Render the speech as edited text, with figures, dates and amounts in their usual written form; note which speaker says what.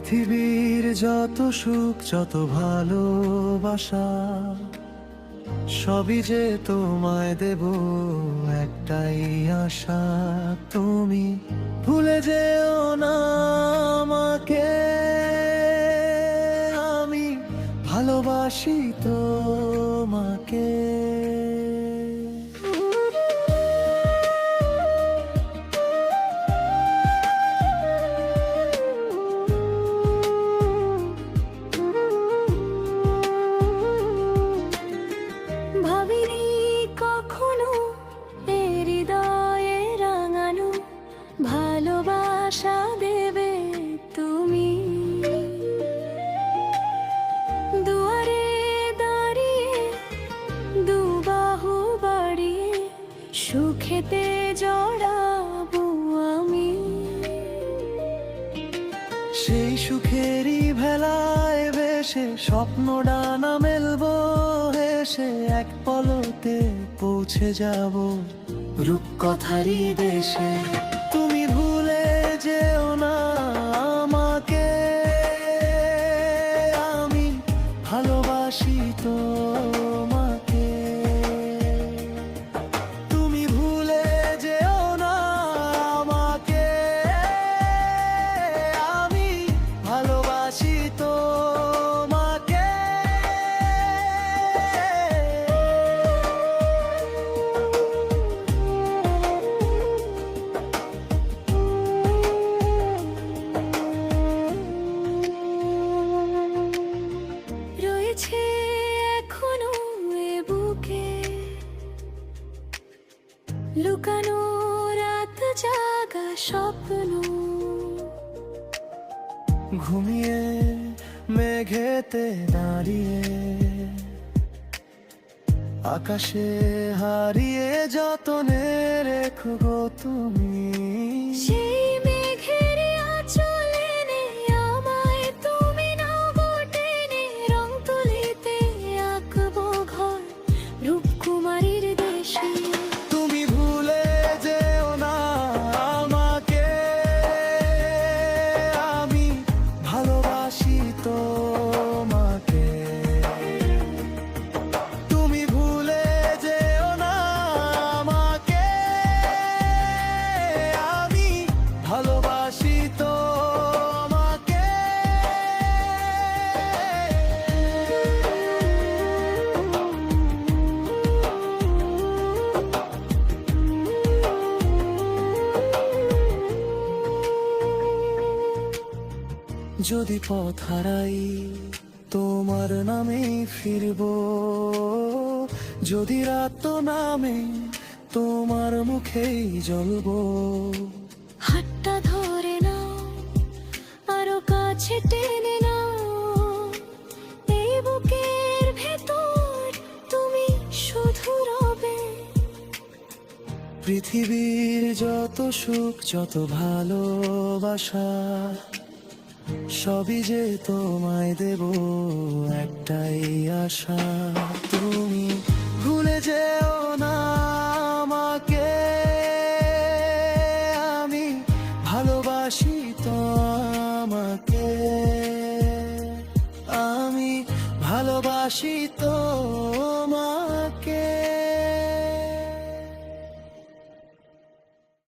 Speaker 1: পৃথিবীর যত সুখ যত ভালোবাসা সবই যে তোমায় দেব একটাই আশা, তুমি ভুলে যেও না আমাকে, আমি ভালোবাসি তোমাকে।
Speaker 2: ভাবিনি কখনো এ হৃদয়ে রাঙানো ভালোবাসা দেবে তুমি। দুয়ারে দাঁড়িয়ে দুবাহু বাড়িয়ে সুখেতে জড়াবো আমি।
Speaker 1: সেই সুখেরই ভেলায় ভেসে স্বপ্ন ডানা মেলবো হেসে, এক পলকে পৌঁছে যাব রূপকথারই দেশে। তুমি ভুলে যেও না আমাকে, আমি ভালোবাসি তোমাকে। তুমি ভুলে যেও না আমাকে, আমি ভালোবাসি তোমাকে।
Speaker 2: রয়েছে এখনো এ বুকে লুকানো রাত জাগা স্বপ্ন।
Speaker 1: ঘুমিয়ে মেঘেতে দাঁড়িয়ে আকাশে হারিয়ে যতনে রেখো গো তুমি।
Speaker 2: সেই মেঘের আঁচল এনে আমায় তুমি নাও গো টেনে, রং তুলিতে আঁকবো ঘর রূপকুমারীর দেশে।
Speaker 1: তুমি ভুলে যেও না আমাকে, আমি ভালোবাসি তোমাকে। তুমি ভুলে যেও না আমাকে, আমি ভালোবাসি তোমাকে। যদি পথ হারাই তোমার নামেই ফিরবো, যদি রাত নামে তোমার মুখেই জ্বলবো।
Speaker 2: হাতটা ধরে নাও আরো কাছে টেনে নাও, এই বুকের ভেতর তুমি শুধু রবে।
Speaker 1: পৃথিবীর যত সুখ যত ভালোবাসা সবই যে তোমায় দেব একটাই আশা, তুমি ভুলে যেও না আমাকে, আমি ভালোবাসি তোমাকে। আমি ভালোবাসি তো